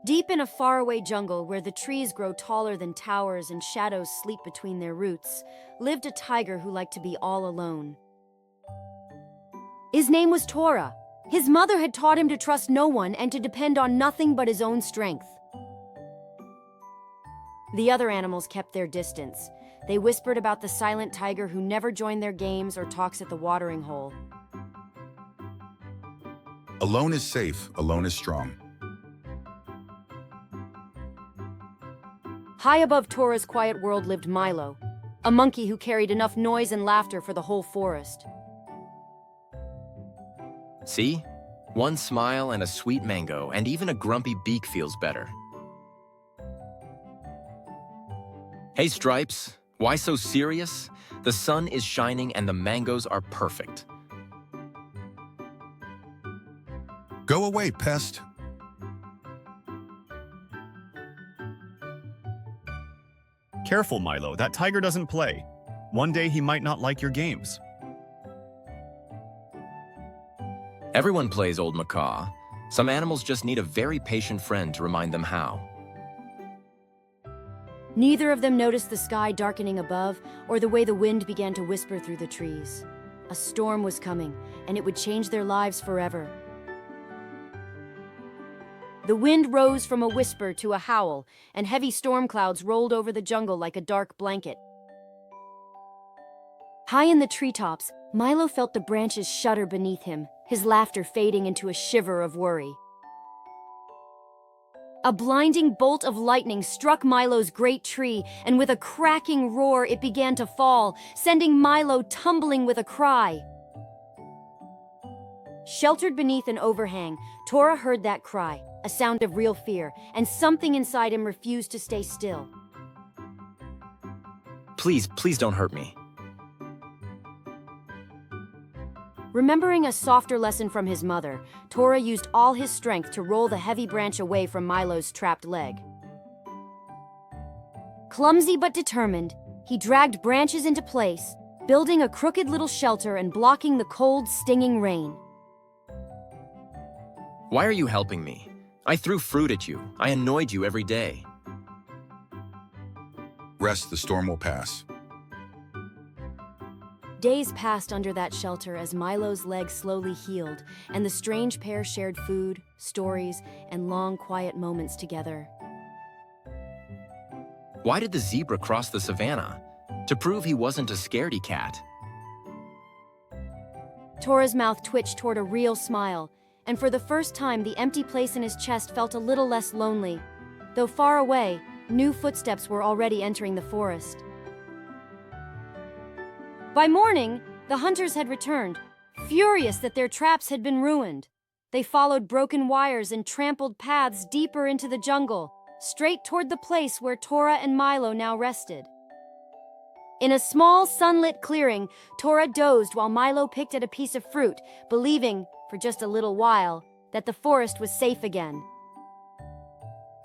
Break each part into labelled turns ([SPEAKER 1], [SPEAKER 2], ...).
[SPEAKER 1] Deep in a faraway jungle where the trees grow taller than towers and shadows sleep between their roots, lived a tiger who liked to be all alone. His name was Tora. His mother had taught him to trust no one and to depend on nothing but his own strength. The other animals kept their distance. They whispered about the silent tiger who never joined their games or talks at the watering hole.
[SPEAKER 2] Alone is safe, alone is strong.
[SPEAKER 1] High above Tora's quiet world lived Milo, a monkey who carried enough noise and laughter for the whole forest.
[SPEAKER 3] See? One smile and a sweet mango, and even a grumpy beak feels better. Hey, Stripes. Why so serious? The sun is shining and the mangoes are perfect.
[SPEAKER 2] Go away, pest.
[SPEAKER 4] Careful, Milo, that tiger doesn't play. One day he might not like your games.
[SPEAKER 3] Everyone plays Old Macaw. Some animals just need a very patient friend to remind them how.
[SPEAKER 1] Neither of them noticed the sky darkening above or the way the wind began to whisper through the trees. A storm was coming, and it would change their lives forever. The wind rose from a whisper to a howl, and heavy storm clouds rolled over the jungle like a dark blanket. High in the treetops, Milo felt the branches shudder beneath him, his laughter fading into a shiver of worry. A blinding bolt of lightning struck Milo's great tree, and with a cracking roar it began to fall, sending Milo tumbling with a cry. Sheltered beneath an overhang, Tora heard that cry, a sound of real fear, and something inside him refused to stay still.
[SPEAKER 3] Please don't hurt me.
[SPEAKER 1] Remembering a softer lesson from his mother, Tora used all his strength to roll the heavy branch away from Milo's trapped leg. Clumsy but determined, he dragged branches into place, building a crooked little shelter and blocking the cold, stinging rain.
[SPEAKER 3] Why are you helping me? I threw fruit at you. I annoyed you every day.
[SPEAKER 2] Rest, the storm will pass.
[SPEAKER 1] Days passed under that shelter as Milo's leg slowly healed, and the strange pair shared food, stories, and long, quiet moments together.
[SPEAKER 3] Why did the zebra cross the savannah? To prove he wasn't a scaredy cat.
[SPEAKER 1] Tora's mouth twitched toward a real smile, and for the first time the empty place in his chest felt a little less lonely. Though far away, new footsteps were already entering the forest. By morning, the hunters had returned, furious that their traps had been ruined. They followed broken wires and trampled paths deeper into the jungle, straight toward the place where Tora and Milo now rested. In a small, sunlit clearing, Tora dozed while Milo picked at a piece of fruit, believing, for just a little while, that the forest was safe again.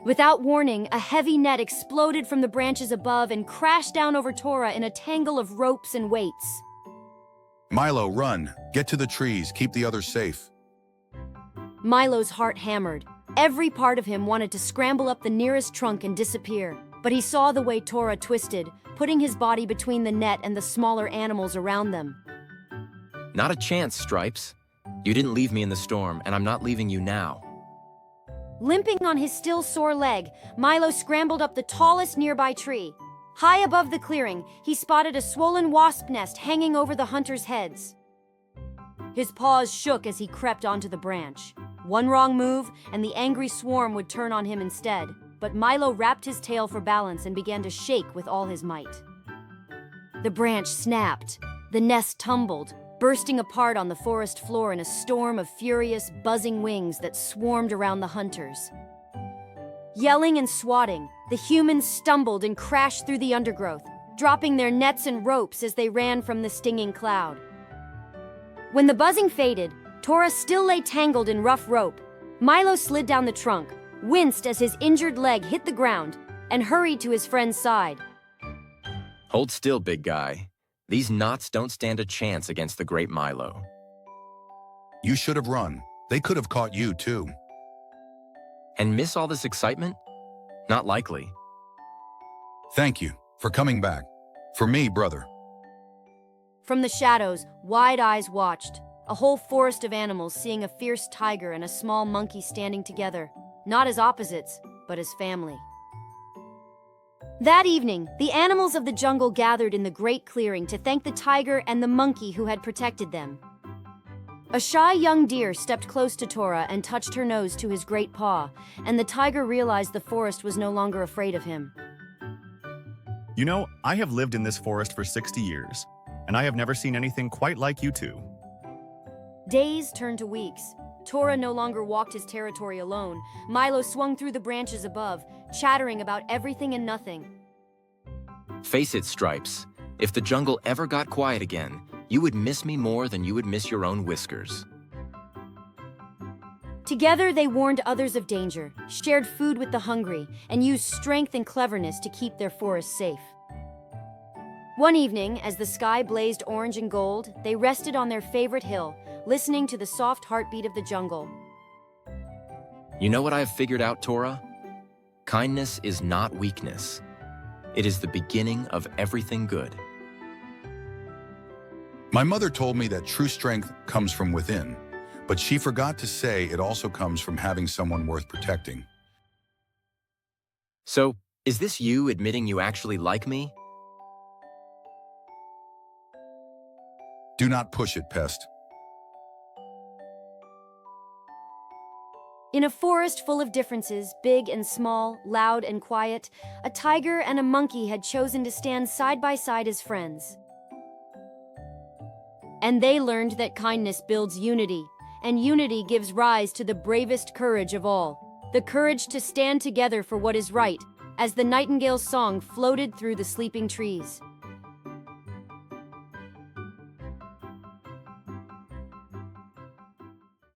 [SPEAKER 1] Without warning, a heavy net exploded from the branches above and crashed down over Tora in a tangle of ropes and weights.
[SPEAKER 2] Milo, run. Get to the trees. Keep the others safe.
[SPEAKER 1] Milo's heart hammered. Every part of him wanted to scramble up the nearest trunk and disappear, but he saw the way Tora twisted, putting his body between the net and the smaller animals around them.
[SPEAKER 3] Not a chance, Stripes. You didn't leave me in the storm, and I'm not leaving you now.
[SPEAKER 1] Limping on his still sore leg, Milo scrambled up the tallest nearby tree. High above the clearing, he spotted a swollen wasp nest hanging over the hunters' heads. His paws shook as he crept onto the branch. One wrong move, and the angry swarm would turn on him instead, but Milo wrapped his tail for balance and began to shake with all his might. The branch snapped. The nest tumbled, bursting apart on the forest floor in a storm of furious, buzzing wings that swarmed around the hunters. Yelling and swatting, the humans stumbled and crashed through the undergrowth, dropping their nets and ropes as they ran from the stinging cloud. When the buzzing faded, Tora still lay tangled in rough rope. Milo slid down the trunk, winced as his injured leg hit the ground, and hurried to his friend's side.
[SPEAKER 3] Hold still, big guy. These knots don't stand a chance against the great Milo.
[SPEAKER 2] You should have run. They could have caught you, too.
[SPEAKER 3] And miss all this excitement? Not likely.
[SPEAKER 2] Thank you for coming back. For me, brother.
[SPEAKER 1] From the shadows, wide eyes watched, a whole forest of animals seeing a fierce tiger and a small monkey standing together, not as opposites, but as family. That evening, the animals of the jungle gathered in the great clearing to thank the tiger and the monkey who had protected them. A shy young deer stepped close to Tora and touched her nose to his great paw, and the tiger realized the forest was no longer afraid of him.
[SPEAKER 4] You know, I have lived in this forest for 60 years, and I have never seen anything quite like you two.
[SPEAKER 1] Days turned to weeks. Tora no longer walked his territory alone. Milo swung through the branches above, chattering about everything and nothing.
[SPEAKER 3] Face it, Stripes. If the jungle ever got quiet again, you would miss me more than you would miss your own whiskers.
[SPEAKER 1] Together, they warned others of danger, shared food with the hungry, and used strength and cleverness to keep their forest safe. One evening, as the sky blazed orange and gold, they rested on their favorite hill, listening to the soft heartbeat of the jungle.
[SPEAKER 3] You know what I have figured out, Tora? Kindness is not weakness. It is the beginning of everything good.
[SPEAKER 2] My mother told me that true strength comes from within, but she forgot to say it also comes from having someone worth protecting.
[SPEAKER 3] So, is this you admitting you actually like me?
[SPEAKER 2] Do not push it, Pest.
[SPEAKER 1] In a forest full of differences, big and small, loud and quiet, a tiger and a monkey had chosen to stand side by side as friends. And they learned that kindness builds unity, and unity gives rise to the bravest courage of all, the courage to stand together for what is right, as the nightingale's song floated through the sleeping trees.